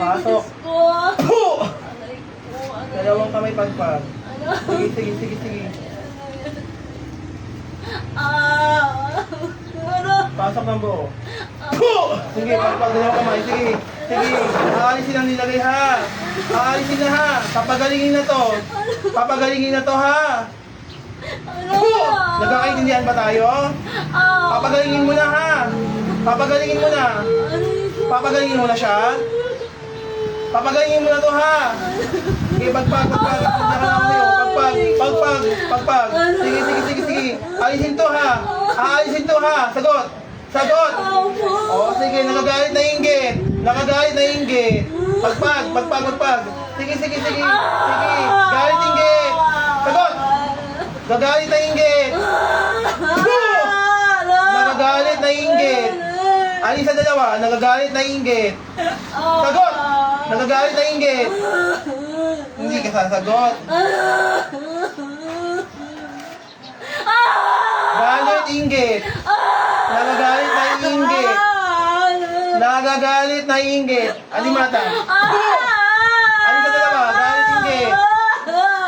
Pasok. Ko. Aray ko. Dalawang kamay pagpag. Sige, sige, sige, sige. Pasok ng buo. Sige, pagpag dalawang kamay. Sige, sige. Aalisin ang nilagay ha. Aalisin na ha. Papagalingin na to. Papagalingin na to ha. Nagkakaintindihan ba tayo? Papagalingin mo na ha. Papagalingin mo na. Papagalingin mo na siya. Papagalingin mo na to ha. Sige, pagpag. Pagpag. Sige, sige, sige, sige. Alisin to ha. Aalisin to ha. Sagot. Sagot. O, sige, nakagalit na inggit. Nakagalit na inggit. Pagpag. Sige, sige, sige. Sige, galit inggit. Sagot. Gagalit na inggit. Nagagalit na inggit. Alin sa dalawa? Nagagalit na inggit. Sagot. Nagagalit na inggit. Hindi ka sasagot. Galit inggit. Nagagalit na inggit. Nagagalit na inggit. Alin mata? Alin sa dalawa? Galit inggit.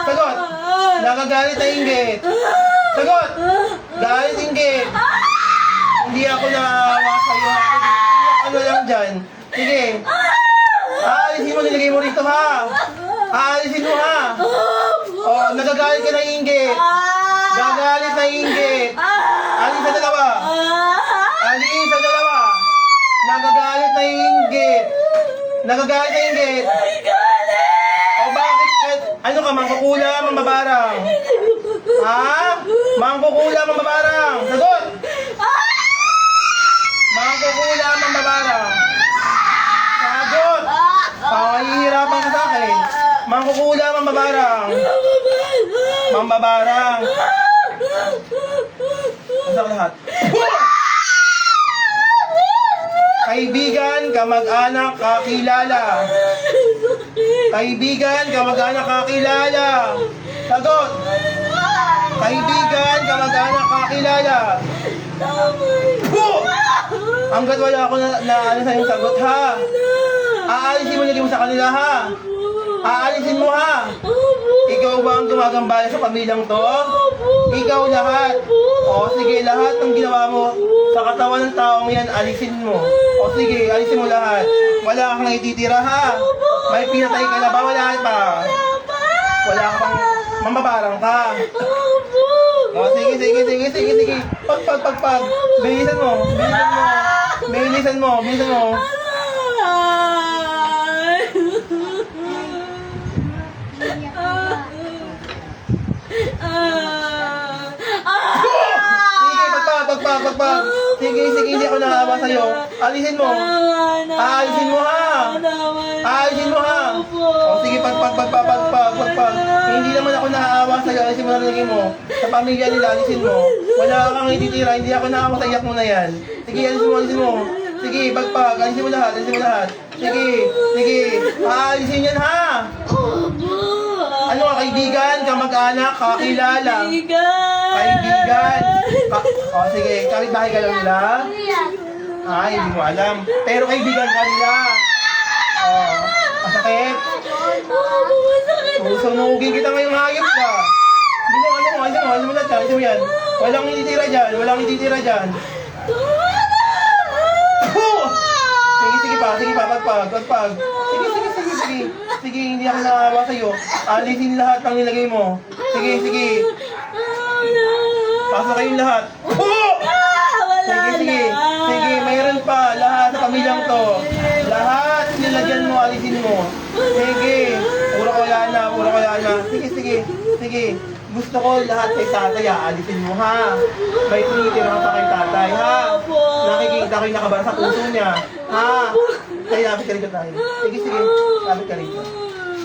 Sagot. Nagagalit na inggit. Sagot. Galit inggit. Hindi ako naawa sa'yo. Ano lang dyan? Sige. Aalisin mo, nilagay mo rito ha. Aalisin mo ha. Oh, nagagalit ka na inggit. Gagalit na inggit. Alin sa dalawa? Alin sa dalawa? Nagagalit na inggit. Nagagalit na inggit. O bakit? Ano ka, mangkukulam, mambabarang? Ha? Mangkukulam, mambabarang? Sagot! Mangkukulam, mambabarang? Sagot! Pangahihirapan ka sa akin. Mangkukulam, mambabarang? Mambabarang? Ano ka lahat? Kaibigan, kamag-anak, kakilala. Kaibigan, kamag-anak, kakilala. Sagot. Kaibigan, kamag-anak, kakilala. Hanggat wala ako na ano sa'yong sagot ha. Aalisin mo, nilagay mo sa kanila ha. Aalisin mo ha. Ikaw ba ang gumagambala sa pamilyang to? Ikaw lahat. O sige, lahat ng ginawa mo sa katawan ng taong yan, alisin mo. O sige, alisin mo lahat. Wala kang ititira ha. May pinatay ka na ba? Wala pa. Wala ka pang mambabarang ka. O sige, sige, sige, sige, sige. Pagpag. Bilisan mo. Bilisan mo. Pagpag. Sige, hindi ako naawa sa'yo. Alisin mo. Alisin mo ha. O sige, pagpag. Hindi naman ako naawa sa'yo. Alisin mo na rin mo. Sa pamilya nila, alisin mo. Wala kang ititira. Hindi ako naawa sa iyak mo na yan. Sige, alisin mo. Sige, pagpag. Alisin mo lahat. Sige. Alisin yan ha. Ano ka, kaibigan, kamag-anak, kakilala? Kaibigan. O sige, kapit-bahay ka lang nila? Ay, hindi mo alam. Pero kaibigan ka nila. O, masakit? Susunugin kita ngayong hayop ka. Alisin mo lahat. Alisin mo yan. Walang ititira dyan. Sige pa, pagpag. Sige, hindi ako naawa sa'yo. Alisin lahat ng nilagay mo. Sige. Pasok kayong lahat. Sige, mayroon pa. Lahat sa pamilyang to. Lahat nilagyan mo, alisin mo. Sige, puro wala na. Sige. Gusto ko lahat kay tatay, alisin mo ha. May tinitira pa kay tatay ha. Nakikita ko yung nakabara sa puso niya. Ha? Kaya lapit ka rito tayo. Sige. Lapit ka rito.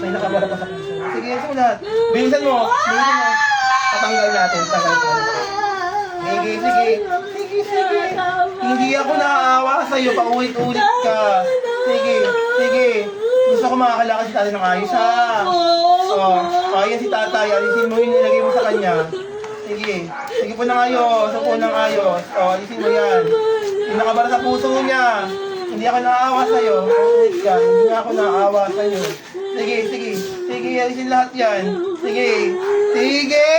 May nakabara pa sa puso. Sige, alisin mo lahat. Bilisan mo. Tatanggal natin. Sige. Hindi ako naaawa sa'yo. Paulit-ulit ka. Sige. Gusto ko makakalakad si tatay ng ayos ha. Ayan si tatay. Alisin mo yung nilagay mo sa kanya. Sige po ng ayos. Alisin mo yan. Yung nakabara sa puso niya. Hindi ako naawa sa'yo. Kahit ka, hindi ako naawa sa'yo. Sige, sige. Sige, alisin lahat yan. Sige. Sige!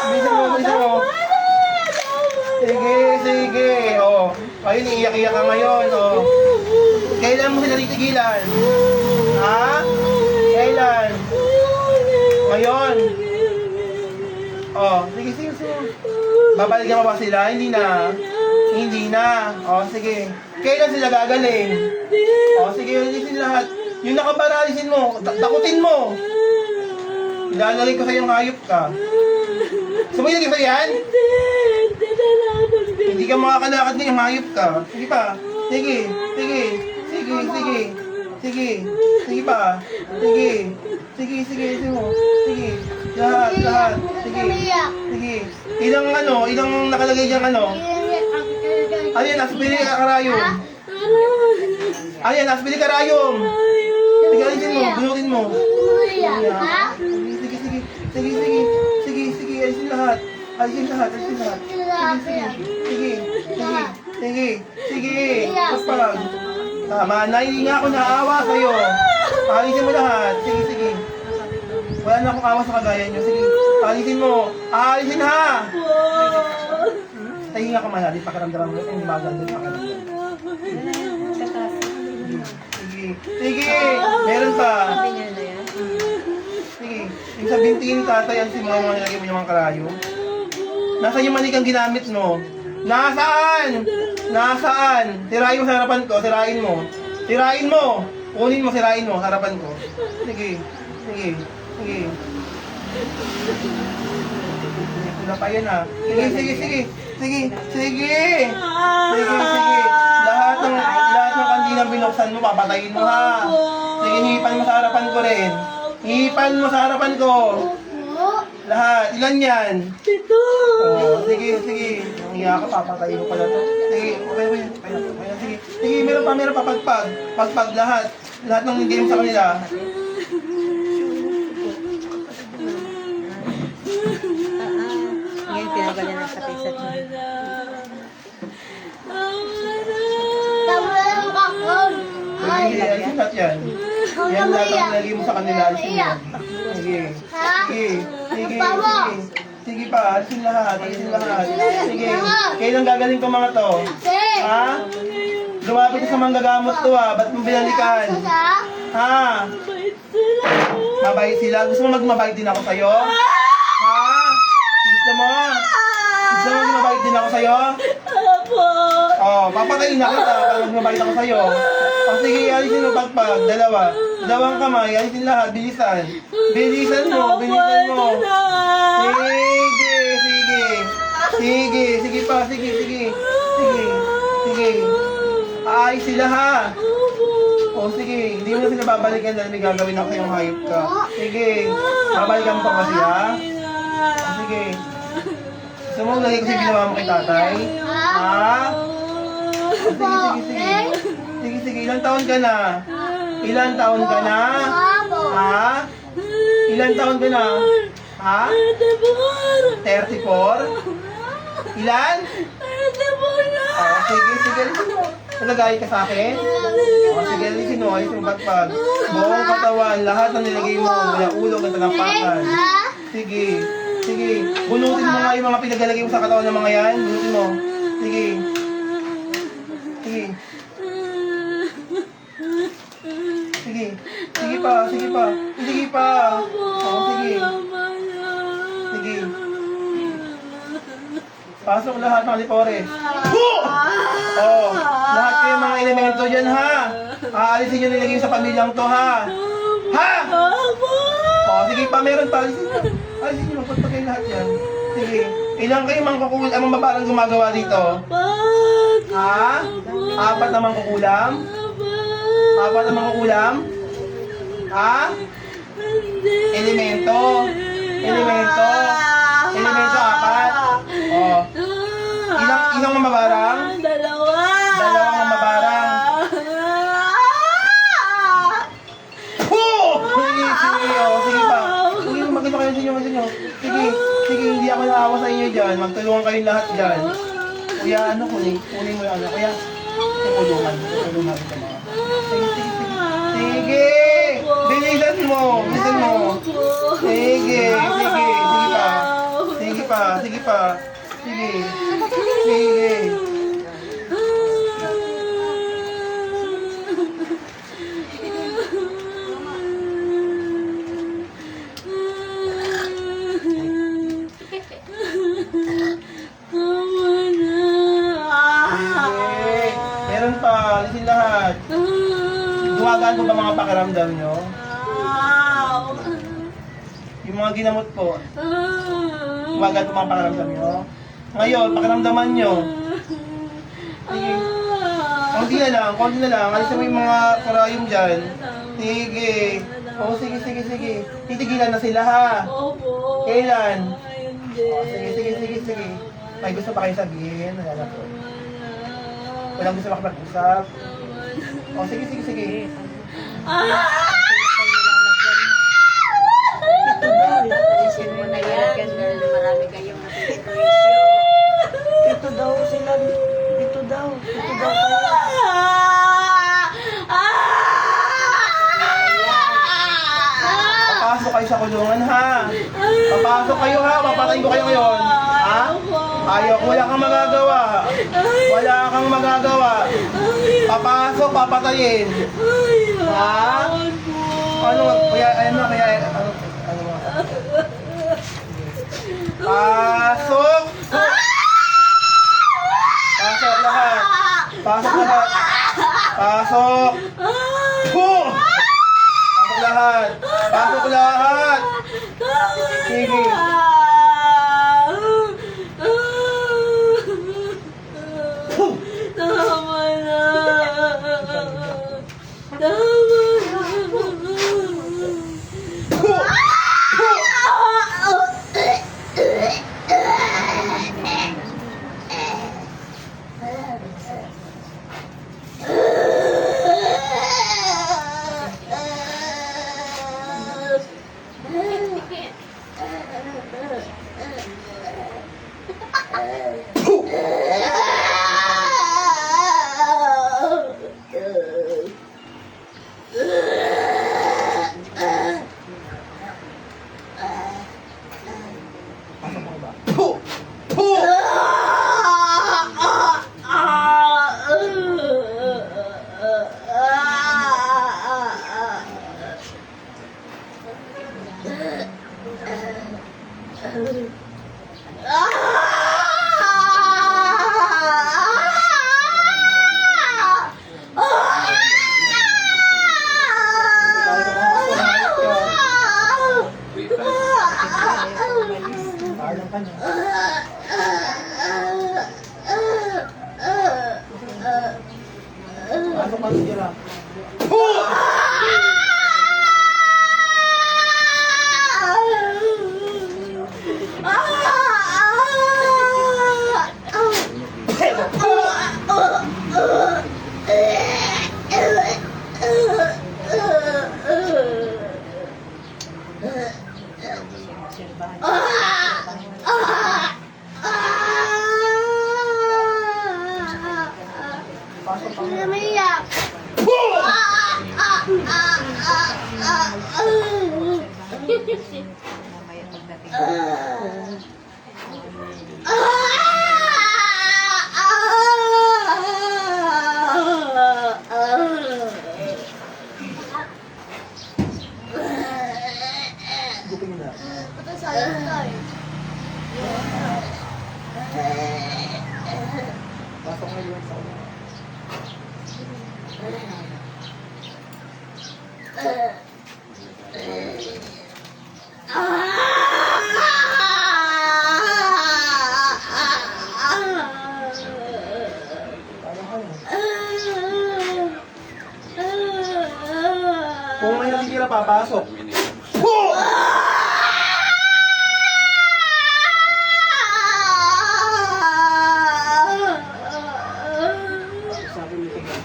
Bilisan mo, bilisan mo. Sige, sige. O, ayun, iiyak-iyak ka ngayon. O. Kailan mo sila titigilan? Ha? Kailan? Ngayon? O, sige, sige, sige. Babalikan mo ba sila? Hindi na. Hindi na. O, sige. Kailan sila gagaling? O, sige, alisin lahat. Yung nakaparalisin mo, takutin mo. Ilalagay ko sa'yo yung hayop ka. Sumilagay sa'yo yan? Hindi ka makakalakad na yung hayop ka. Sige pa. Sige, sige, sige, sige. Sige, sige pa. Sige, sige, sige, sige mo. Sige, lahat, lahat. Sige, sige. Ilang ano, ilang nakalagay dyan ano? Ayan, aspili ka karayom. Ayan, aspili karayom. Sige, alisin mo, bunutin mo. Sige, sige, sige, sige, sige, sige, alisin lahat. Alisin lahat, alisin lahat. Sige, sige, sige, sige, kapag. Tama na, hindi nga ako naawa sa'yo. Alisin mo lahat. Sige, sige. Wala na akong awa sa kagaya nyo. Sige, alisin mo. Alisin ha! Tahinga ka man natin, pakiramdaman mo. Hindi maganda yung pakiramdaman. Sige, sige, meron pa. Sige, yung sa binti ni tatay, yan si mga nilagay mo yung mga karayo. Nasaan yung manikang ginamit mo? Nasaan? Nasaan? Sirain mo sa harapan ko, sirain mo. Sirain mo! Kunin mo, sirain mo sa harapan ko. Sige, sige, sige. Wala pa yan ah. Sige, sige, sige. Sige, sige. Sige, sige. Lahat ng kandinang binuksan mo, papatayin mo ha. Sige, hihipan mo sa harapan ko rin. Hihipan mo sa harapan ko. Lahat. Ilan yan? Ito. Oh, sige, sige. Nangiya ka, papatayin mo pala to. Sige, okay, okay. Okay, sige. Sige, meron pa, pagpag. Pagpag lahat. Lahat ng game sa kanila. Ngayon, pinagalan ng sa pisa niya. Sige, alisin lahat yan. Yan lahat ang nilagay mo sa kanila, alisin mo. Sige, sige, sige, sige. Sige pa, alisin lahat, alisin lahat. Sige, kailan gagaling ko mga to? Ha? Lumapit ka sa mga gagamot to ha, ba't mo binalikan? Ha? Mabait sila? Gusto mo magmabait din ako sa'yo? Ha? Gusto mo? Gusto mo magmabait din ako sa'yo? Apo. Oh, papatayin na kita para magmabait ako sa'yo. O sige, alisin mo pagpag. Dalawa. Dalawang kamay, alisin lahat. Bilisan. Bilisan mo, bilisan mo. Sige, sige. Sige, sige pa, sige, sige. Sige, sige. Ay, sila ha. O sige, hindi mo na sila babalikan dahil may gagawin ako yung hayop ka. Sige, babalikan mo pa kasi ha. O sige. Gusto mo lagi kasi ginawa mo kay tatay? Ha? O sige, sige, sige. Sige, sige, ilang taon ka na? Ilang taon ka na? Ha? Ilang taon ka na? Ha? 34? Ilan? Oh, sige, sige, alisin mo. Nalagay ka sa akin? O sige, alisin mo, alisin mo pagpag. Buong katawan, lahat ng nilagay mo, mula ulo ng talampakan. Sige, sige. Bunutin mo nga yung mga pinagalagay mo sa katawan ng mga yan. Bunutin mo. Sige. Sige. Sige. Sige pa, sige pa. Sige pa. O, sige. Sige. Pasok lahat mga lipores. Oh, lahat kayo mga elemento dyan ha. Aalisin nyo nilagay sa pamilyang to ha. Ha? Oh, sige pa, meron pa. Alisin nyo. Alisin nyo, magpagpag kayo lahat yan. Sige. Ilang kayo mangkukulam ang babarang gumagawa dito? Ha? Apat na mangkukulam? Apat na mangkukulam? Ha? Elemento? Elemento? Elemento apat? Oh. Ilang mamabarang? Dalawang mamabarang. Sige, sige, oh, sige pa. Sige, magkita kayo sa inyo. Sige, sige, hindi ako naawa sa inyo dyan. Magtulungan kayong lahat dyan. Kuya, ano, kunin mo yung ano. Kuya, Tutulungan kita mga. Sige! Bilisan mo! Bilisan mo! Sige! Sige! Sige pa! Sige pa! Sige! Sige! Meron pa, alisin lahat. Gumagaan po ba mga pakiramdam nyo? Yung mga ginamot po, gumagaan po mga pakiramdam nyo? Ngayon, pakiramdaman nyo. Sige. Konti na lang. Alisin mo yung mga karayom dyan. Sige. Oo, sige. Titigilan na sila ha. Kailan? Sige. May gusto pa kayo sabihin? Wala po. Walang gusto makapag-usap? O, sige. Alisin mo na yan dahil marami kayong natitipwisyo. Dito daw sila. Dito daw kayo. Papasok kayo sa kulungan ha. Papasok kayo ha. Papatayin ko kayo ngayon. Ha? Ayaw, wala kang magagawa. Papasok, papatayin. Ha? Ano Pasok! Pasok lahat. Pasok! Pasok lahat. Sige. Mamaya pagdating. Gupin nyo na. Pasok ngayon sa ulo. Kung may natitira, papasok. Sabi ni Tingnan.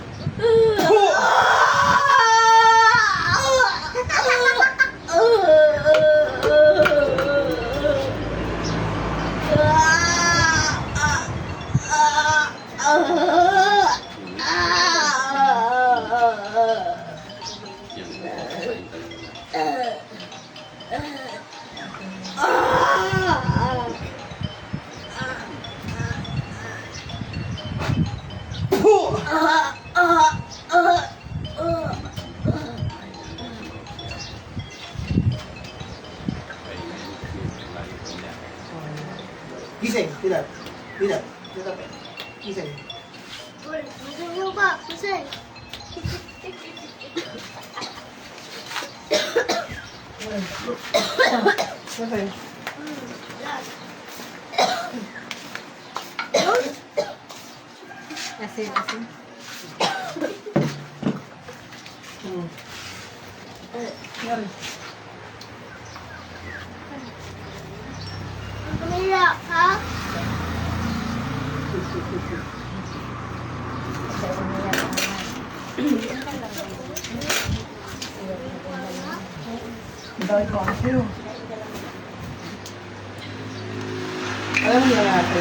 Puh! Gising, Pilar. Pilar. Pilar. Gising. Uy, magulo ka, kasi. Gising. Asin. Yan. Umiyak ka? Alam mo na natin.